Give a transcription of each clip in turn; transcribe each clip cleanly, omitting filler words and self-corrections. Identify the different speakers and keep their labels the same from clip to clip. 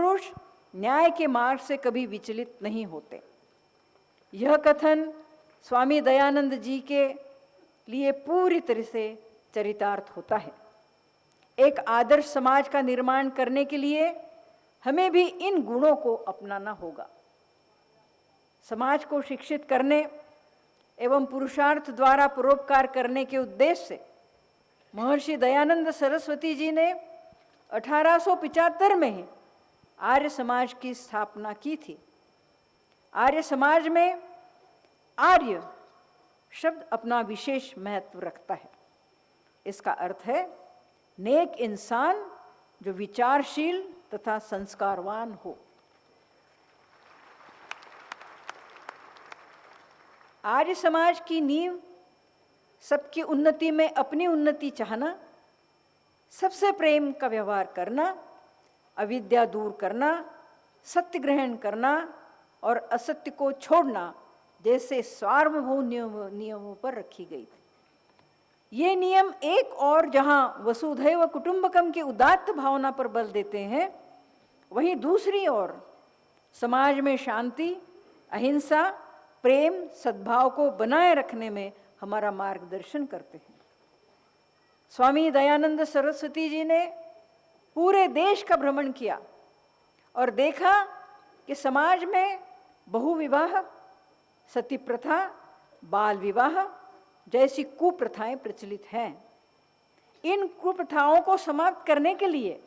Speaker 1: पुरुष न्याय के मार्ग से कभी विचलित नहीं होते। यह कथन स्वामी दयानंद जी के लिए पूरी तरह से चरितार्थ होता है। एक आदर्श समाज का निर्माण करने के लिए हमें भी इन गुणों को अपनाना होगा। समाज को शिक्षित करने एवं पुरुषार्थ द्वारा परोपकार करने के उद्देश्य से महर्षि दयानंद सरस्वती जी ने 1875 में ही आर्य समाज की स्थापना की थी। आर्य समाज में आर्य शब्द अपना विशेष महत्व रखता है। इसका अर्थ है नेक इंसान जो विचारशील तथा संस्कारवान हो। आर्य समाज की नींव सबकी उन्नति में अपनी उन्नति चाहना, सबसे प्रेम का व्यवहार करना, अविद्या दूर करना, सत्य ग्रहण करना और असत्य को छोड़ना जैसे सार्वभौम नियमों पर रखी गई थी। ये नियम एक और जहां वसुधैव कुटुंबकम की उदात्त भावना पर बल देते हैं, वहीं दूसरी ओर समाज में शांति, अहिंसा, प्रेम, सद्भाव को बनाए रखने में हमारा मार्गदर्शन करते हैं। स्वामी दयानंद सरस्वती जी ने पूरे देश का भ्रमण किया और देखा कि समाज में बहुविवाह, सती प्रथा, बाल विवाह जैसी कुप्रथाएं प्रचलित हैं। इन कुप्रथाओं को समाप्त करने के लिए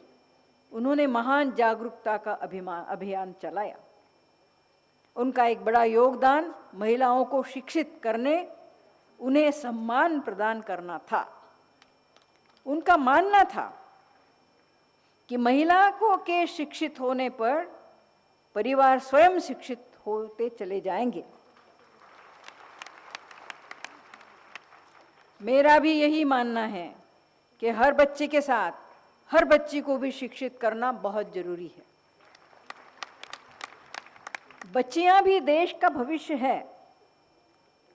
Speaker 1: उन्होंने महान जागरूकता का अभियान चलाया। उनका एक बड़ा योगदान महिलाओं को शिक्षित करने, उन्हें सम्मान प्रदान करना था। उनका मानना था कि महिला को के शिक्षित होने पर परिवार स्वयं शिक्षित होते चले जाएंगे। मेरा भी यही मानना है कि हर बच्चे के साथ हर बच्ची को भी शिक्षित करना बहुत जरूरी है। बच्चियां भी देश का भविष्य है।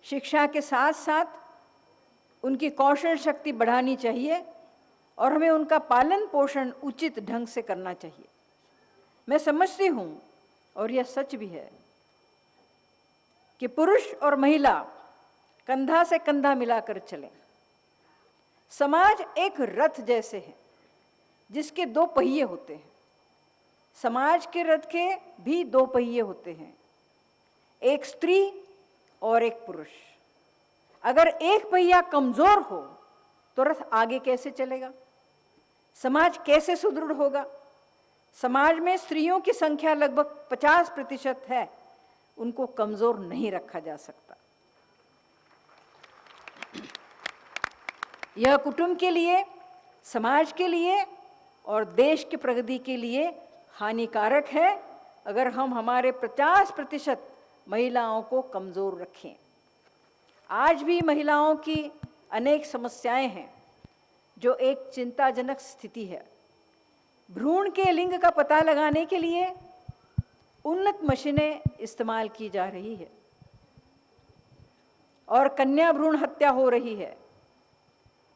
Speaker 1: शिक्षा के साथ साथ उनकी कौशल शक्ति बढ़ानी चाहिए और हमें उनका पालन पोषण उचित ढंग से करना चाहिए। मैं समझती हूं, और यह सच भी है, कि पुरुष और महिला कंधा से कंधा मिलाकर चलें। समाज एक रथ जैसे है जिसके दो पहिए होते हैं। समाज के रथ के भी दो पहिए होते हैं, एक स्त्री और एक पुरुष। अगर एक पहिया कमजोर हो तो रथ आगे कैसे चलेगा? समाज कैसे सुदृढ़ होगा? समाज में स्त्रियों की संख्या लगभग 50% है, उनको कमजोर नहीं रखा जा सकता। यह कुटुंब के लिए, समाज के लिए और देश की प्रगति के लिए हानिकारक है अगर हम हमारे 50% महिलाओं को कमजोर रखें। आज भी महिलाओं की अनेक समस्याएं हैं जो एक चिंताजनक स्थिति है। भ्रूण के लिंग का पता लगाने के लिए उन्नत मशीनें इस्तेमाल की जा रही है और कन्या भ्रूण हत्या हो रही है।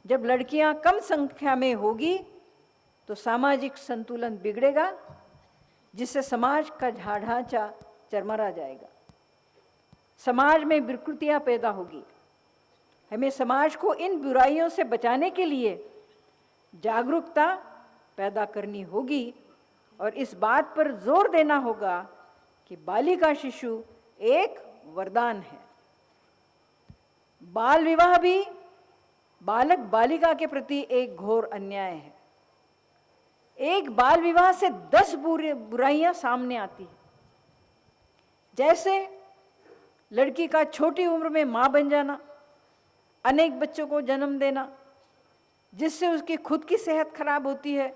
Speaker 1: जब लड़कियां कम संख्या में होगी तो सामाजिक संतुलन बिगड़ेगा, जिससे समाज का ढांचा चरमरा जाएगा। समाज में विकृतियां पैदा होगी। हमें समाज को इन बुराइयों से बचाने के लिए जागरूकता पैदा करनी होगी और इस बात पर जोर देना होगा कि बालिका शिशु एक वरदान है। बाल विवाह भी बालक बालिका के प्रति एक घोर अन्याय है। एक बाल विवाह से 10 बुराइयां सामने आती हैं, जैसे लड़की का छोटी उम्र में मां बन जाना, अनेक बच्चों को जन्म देना जिससे उसकी खुद की सेहत खराब होती है,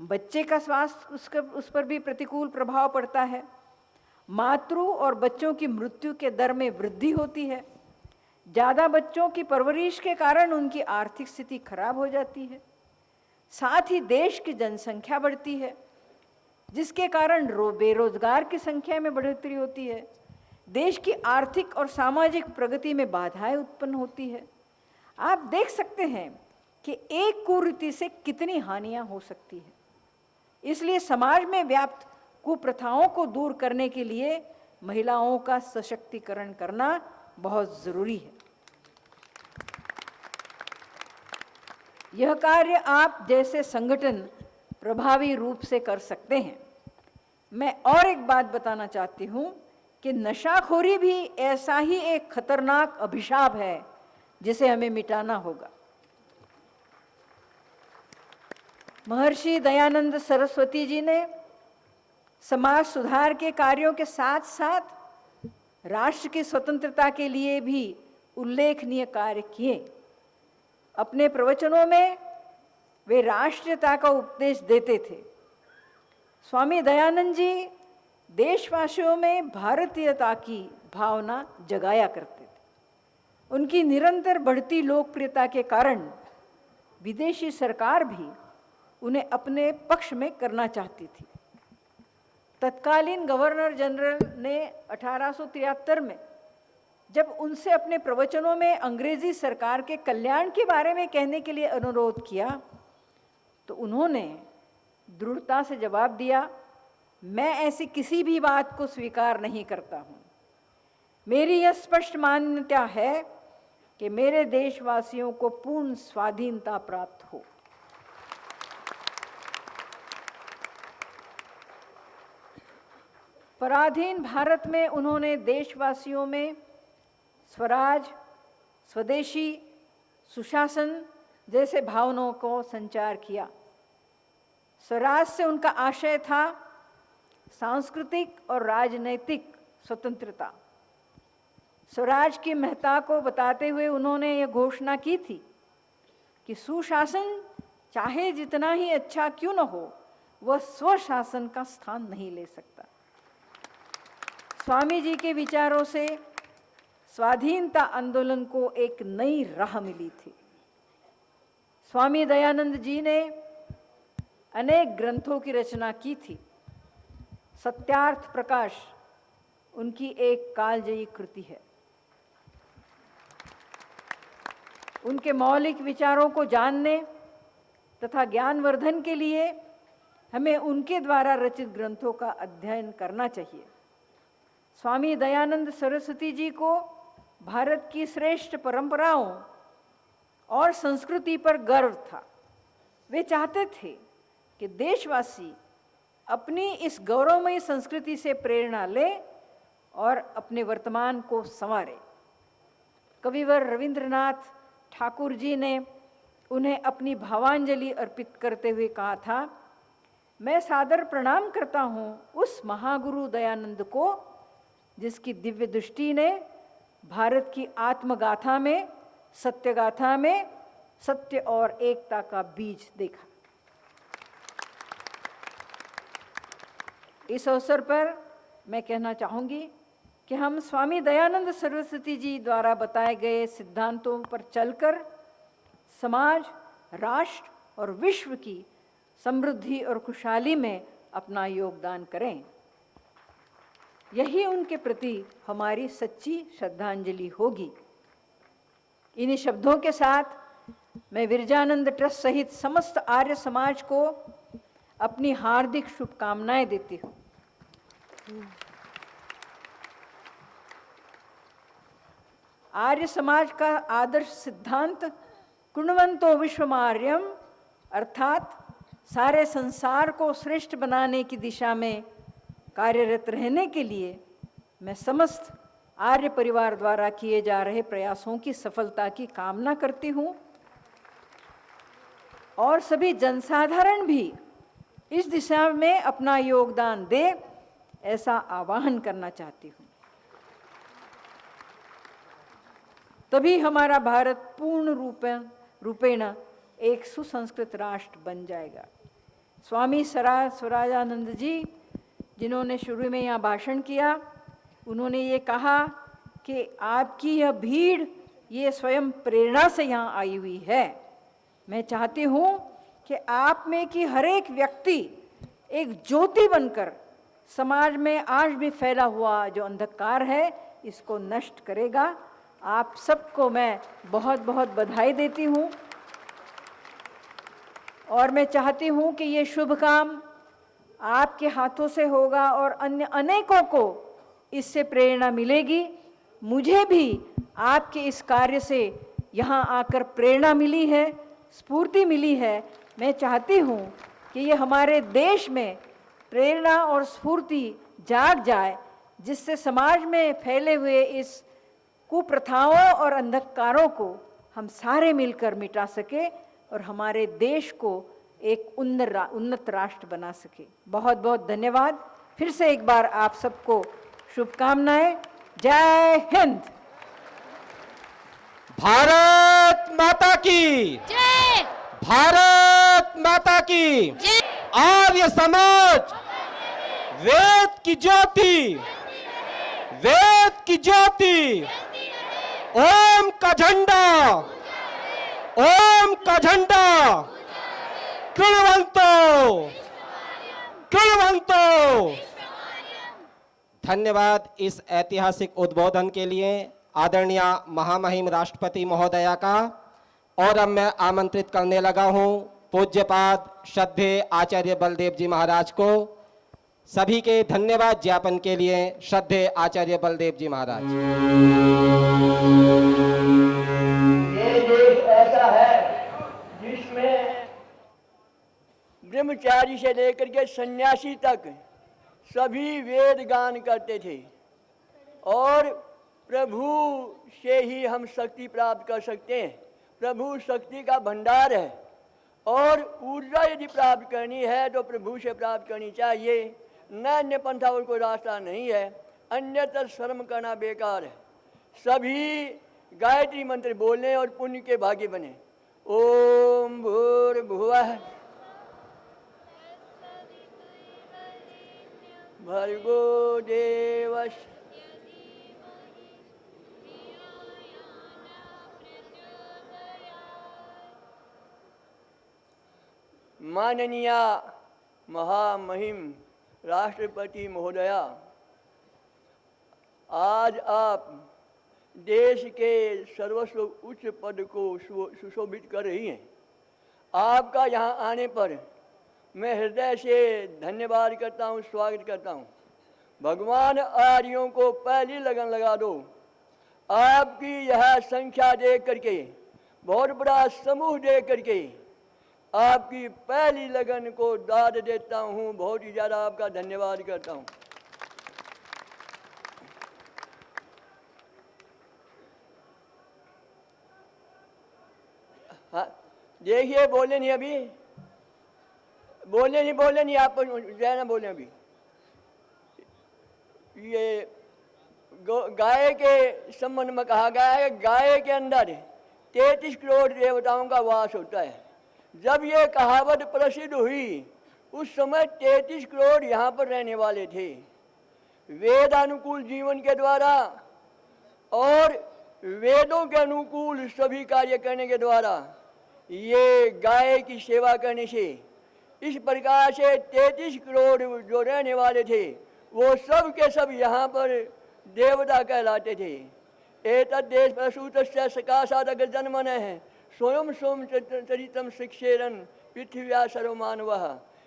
Speaker 1: बच्चे का स्वास्थ्य उस पर भी प्रतिकूल प्रभाव पड़ता है, मातृ और बच्चों की मृत्यु के दर में वृद्धि होती है, ज़्यादा बच्चों की परवरिश के कारण उनकी आर्थिक स्थिति खराब हो जाती है, साथ ही देश की जनसंख्या बढ़ती है जिसके कारण बेरोजगार की संख्या में बढ़ोतरी होती है, देश की आर्थिक और सामाजिक प्रगति में बाधाएं उत्पन्न होती है। आप देख सकते हैं कि एक कुरीति से कितनी हानियां हो सकती है। इसलिए समाज में व्याप्त कुप्रथाओं को दूर करने के लिए महिलाओं का सशक्तिकरण करना बहुत जरूरी है। यह कार्य आप जैसे संगठन प्रभावी रूप से कर सकते हैं। मैं और एक बात बताना चाहती हूं कि नशाखोरी भी ऐसा ही एक खतरनाक अभिशाप है जिसे हमें मिटाना होगा। महर्षि दयानंद सरस्वती जी ने समाज सुधार के कार्यों के साथ साथ राष्ट्र की स्वतंत्रता के लिए भी उल्लेखनीय कार्य किए। अपने प्रवचनों में वे राष्ट्रीयता का उपदेश देते थे। स्वामी दयानंद जी देशवासियों में भारतीयता की भावना जगाया करते थे। उनकी निरंतर बढ़ती लोकप्रियता के कारण विदेशी सरकार भी उन्हें अपने पक्ष में करना चाहती थी। तत्कालीन गवर्नर जनरल ने 1873 में जब उनसे अपने प्रवचनों में अंग्रेजी सरकार के कल्याण के बारे में कहने के लिए अनुरोध किया तो उन्होंने दृढ़ता से जवाब दिया, मैं ऐसी किसी भी बात को स्वीकार नहीं करता हूं। मेरी यह स्पष्ट मान्यता है कि मेरे देशवासियों को पूर्ण स्वाधीनता प्राप्त हो। पराधीन भारत में उन्होंने देशवासियों में स्वराज, स्वदेशी, सुशासन जैसे भावनाओं को संचार किया। स्वराज से उनका आशय था सांस्कृतिक और राजनैतिक स्वतंत्रता। स्वराज की महत्ता को बताते हुए उन्होंने ये घोषणा की थी कि सुशासन चाहे जितना ही अच्छा क्यों न हो, वह स्वशासन का स्थान नहीं ले सकता। स्वामी जी के विचारों से स्वाधीनता आंदोलन को एक नई राह मिली थी। स्वामी दयानंद जी ने अनेक ग्रंथों की रचना की थी। सत्यार्थ प्रकाश उनकी एक कालजयी कृति है। उनके मौलिक विचारों को जानने तथा ज्ञानवर्धन के लिए हमें उनके द्वारा रचित ग्रंथों का अध्ययन करना चाहिए। स्वामी दयानंद सरस्वती जी को भारत की श्रेष्ठ परंपराओं और संस्कृति पर गर्व था। वे चाहते थे कि देशवासी अपनी इस गौरवमयी संस्कृति से प्रेरणा ले और अपने वर्तमान को संवारे। कविवर रविंद्रनाथ ठाकुर जी ने उन्हें अपनी भावांजलि अर्पित करते हुए कहा था, मैं सादर प्रणाम करता हूँ उस महागुरु दयानंद को जिसकी दिव्य दृष्टि ने भारत की आत्मगाथा में, सत्यगाथा में सत्य और एकता का बीज देखा। इस अवसर पर मैं कहना चाहूँगी कि हम स्वामी दयानंद सरस्वती जी द्वारा बताए गए सिद्धांतों पर चलकर समाज, राष्ट्र और विश्व की समृद्धि और खुशहाली में अपना योगदान करें। यही उनके प्रति हमारी सच्ची श्रद्धांजलि होगी। इन्हीं शब्दों के साथ मैं विरजानंद ट्रस्ट सहित समस्त आर्य समाज को अपनी हार्दिक शुभकामनाएं देती हूँ। आर्य समाज का आदर्श सिद्धांत कुणवंतो विश्वमार्यम अर्थात सारे संसार को श्रेष्ठ बनाने की दिशा में कार्यरत रहने के लिए मैं समस्त आर्य परिवार द्वारा किए जा रहे प्रयासों की सफलता की कामना करती हूँ और सभी जनसाधारण भी इस दिशा में अपना योगदान दे, ऐसा आह्वान करना चाहती हूँ। तभी हमारा भारत पूर्ण रूपेण एक सुसंस्कृत राष्ट्र बन जाएगा। स्वामी स्वराजानंद जी जिन्होंने शुरू में यहाँ भाषण किया, उन्होंने ये कहा कि आपकी यह भीड़ ये स्वयं प्रेरणा से यहाँ आई हुई है। मैं चाहती हूँ कि आप में की हर एक व्यक्ति एक ज्योति बनकर समाज में आज भी फैला हुआ जो अंधकार है इसको नष्ट करेगा। आप सबको मैं बहुत बहुत बधाई देती हूँ और मैं चाहती हूँ कि ये शुभ काम आपके हाथों से होगा और अन्य अनेकों को इससे प्रेरणा मिलेगी। मुझे भी आपके इस कार्य से यहाँ आकर प्रेरणा मिली है, स्फूर्ति मिली है। मैं चाहती हूँ कि ये हमारे देश में प्रेरणा और स्फूर्ति जाग जाए, जिससे समाज में फैले हुए इस कुप्रथाओं और अंधकारों को हम सारे मिलकर मिटा सके और हमारे देश को एक उन्नत राष्ट्र बना सके। बहुत बहुत धन्यवाद। फिर से एक बार आप सबको शुभकामनाएं। जय हिंद।
Speaker 2: भारत माता की
Speaker 3: जय।
Speaker 2: भारत माता की
Speaker 3: जय।
Speaker 2: आर्य समाज वेद की ज्योति, वेद की ज्योति, ओम का झंडा, ओम का झंडा कृणवंतो, कृणवंतो। धन्यवाद इस ऐतिहासिक उद्बोधन के लिए आदरणीय महामहिम राष्ट्रपति महोदया का। और अब मैं आमंत्रित करने लगा हूं पूज्यपाद श्रद्धेय आचार्य बलदेव जी महाराज को। सभी के धन्यवाद ज्ञापन के लिए श्रद्धेय आचार्य बलदेव जी महाराज।
Speaker 4: ये देश ऐसा है जिसमें ब्रह्मचारी से लेकर के सन्यासी तक सभी वेद गान करते थे और प्रभु से ही हम शक्ति प्राप्त कर सकते हैं। प्रभु शक्ति का भंडार है और ऊर्जा यदि प्राप्त करनी है तो प्रभु से प्राप्त करनी चाहिए, न अन्य पंथा और कोई रास्ता नहीं है। अन्यथा श्रम करना बेकार है। सभी गायत्री मंत्र बोलें और पुण्य के भागी बने। ओम भूर्भुवः भर्गो देवस्य माननीय महामहिम राष्ट्रपति महोदया, आज आप देश के सर्वस्व उच्च पद को सुशोभित कर रही हैं। आपका यहाँ आने पर मैं हृदय से धन्यवाद करता हूँ, स्वागत करता हूँ। भगवान आर्यों को पहली लगन लगा दो। आपकी यह संख्या देख करके, बहुत बड़ा समूह देख करके आपकी पहली लगन को दाद देता हूँ। बहुत ही ज़्यादा आपका धन्यवाद करता हूँ। हाँ, देखिए, बोले नहीं अभी, बोले नहीं आप जय ना बोले अभी। ये गाय के संबंध में कहा गया है, गाय के अंदर 33 करोड़ देवताओं का वास होता है। जब ये कहावत प्रसिद्ध हुई उस समय 33 करोड़ यहाँ पर रहने वाले थे। वेदानुकूल जीवन के द्वारा और वेदों के अनुकूल सभी कार्य करने के द्वारा ये गाय की सेवा करने से इस प्रकार से 33 करोड़ जो रहने वाले थे वो सब के सब यहाँ पर देवता कहलाते थे। एतद् देश प्रसूतस्य सकाशादग्र जन्मन है स्वयं सोम चरितम शिक्षेरन पृथ्व्या सर्वमानवः।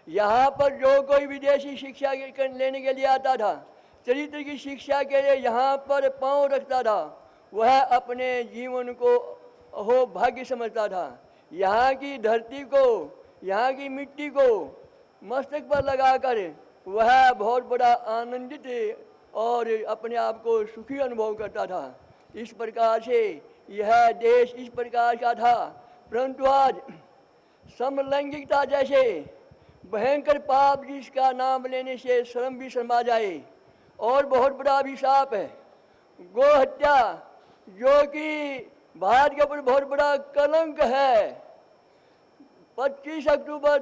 Speaker 4: यहाँ पर जो कोई विदेशी शिक्षा लेने के लिए आता था, चरित्र की शिक्षा के लिए यहाँ पर पांव रखता था, वह अपने जीवन को हो भाग्य समझता था। यहाँ की धरती को, यहाँ की मिट्टी को मस्तक पर लगाकर वह बहुत बड़ा आनंदित और अपने आप को सुखी अनुभव करता था। इस प्रकार से यह देश इस प्रकार का था। परंतु आज समलैंगिकता जैसे भयंकर पाप जिसका नाम लेने से शर्म भी शर्मा जाए और बहुत बड़ा अभिशाप है, गो हत्या, जो कि भारत के ऊपर बहुत बड़ा कलंक है। 25 अक्टूबर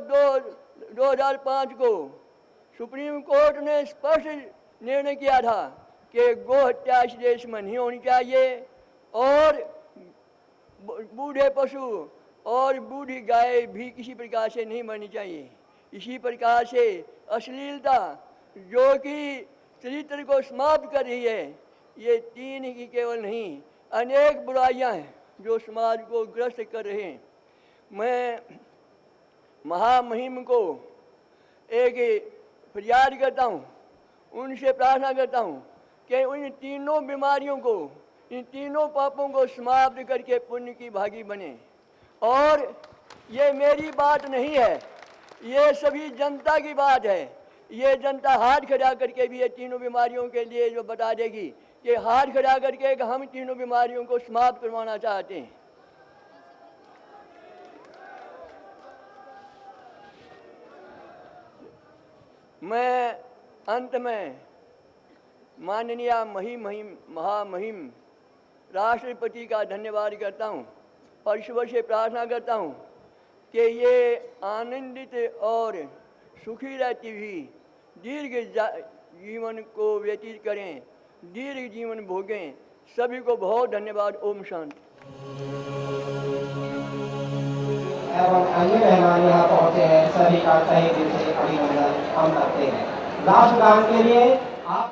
Speaker 4: 2005 को सुप्रीम कोर्ट ने स्पष्ट निर्णय किया था कि गो हत्या इस देश में नहीं होनी चाहिए और बूढ़े पशु और बूढ़ी गाय भी किसी प्रकार से नहीं मरनी चाहिए। इसी प्रकार से अश्लीलता जो कि चरित्र को समाप्त कर रही है, ये तीन ही केवल नहीं, अनेक बुराइयां हैं जो समाज को ग्रस्त कर रहे हैं। मैं महामहिम को एक फरियाद करता हूँ, उनसे प्रार्थना करता हूँ कि इन तीनों बीमारियों को, इन तीनों पापों को समाप्त करके पुण्य की भागी बने। और ये मेरी बात नहीं है, ये सभी जनता की बात है। ये जनता हाथ खड़ा करके भी ये तीनों बीमारियों के लिए जो बता देगी कि हाथ खड़ा करके कि हम तीनों बीमारियों को समाप्त करवाना चाहते हैं। मैं अंत में माननीय महामहिम राष्ट्रपति का धन्यवाद करता हूँ और ईश्वर से प्रार्थना करता हूँ कि ये आनंदित और सुखी रहती हुई दीर्घ जीवन को व्यतीत करें, दीर्घ जीवन भोगें। सभी को बहुत धन्यवाद। ओम शांति।
Speaker 2: एवं अन्य मेहमान यहाँ पहुँचे हैं, सभी का तहे दिल से अभिनंदन हम करते हैं। राष्ट्रगान के लिए आप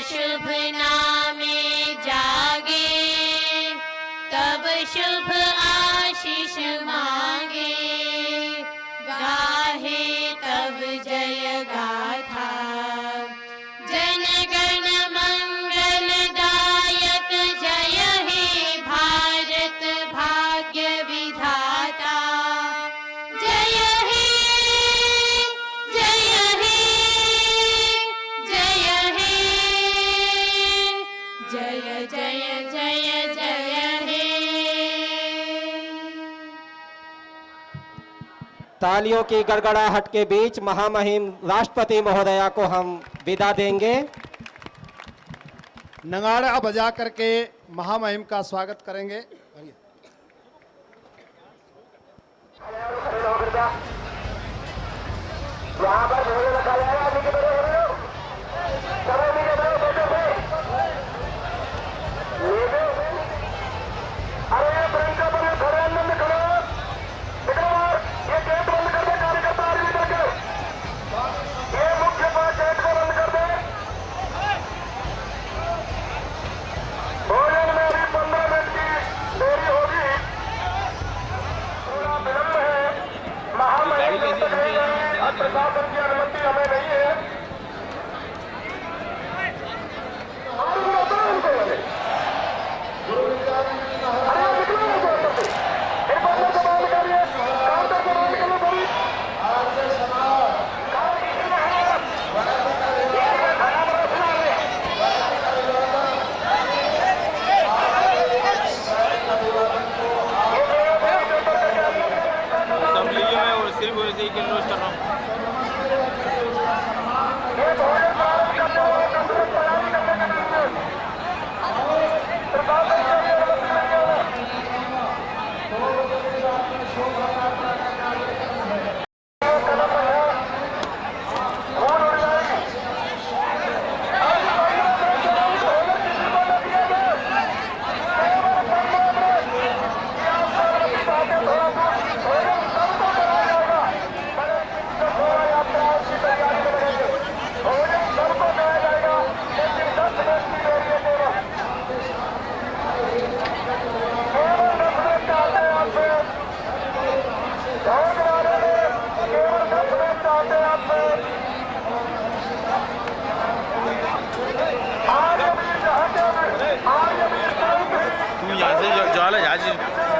Speaker 3: शुभ नामे जागे, तब शुभ आशीष मांगे, गाहे तब जय गाथा। जन गण मंगलदायक जय हे भारत भाग्य विधाता। जय हे, जय हे, जय हे, जय जय जय जय हे।
Speaker 2: तालियों की गड़गड़ाहट के बीच महामहिम राष्ट्रपति महोदया को हम विदा देंगे।
Speaker 5: नगाड़ा बजा करके महामहिम का स्वागत करेंगे।
Speaker 6: यहाँ पर भोजन रखा जाएगा, नीचे बैठो सभी लोग, चलो नीचे बैठो, बैठो भाई, नीचे। अरे ये ब्रंका पर ये खड़े अंदर में खड़े हो, निकलो बाहर, ये गेट बंद कर दे, कार्यकर्ता आगे निकल के, ये मुख्य पास गेट को बंद कर दे। भोजन में अभी 15 मिनट की देरी होगी, थोड़ा विलंब है। महामहिम जब तक रहेंगे, प्रशासन की अनुमति हमें नहीं है। अरे निकलो अंदर से, एक बार को बंद करिए, काउंटर को बंद करो सभी।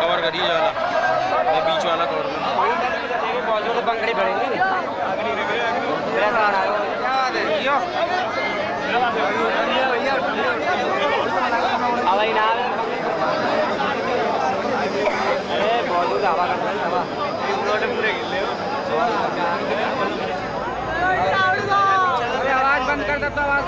Speaker 7: कवर करिए वाला, मैं बीच वाला कवर करूँगा। पंखड़ी पड़ेगी पूरे आवाज बंद कर देता आवाज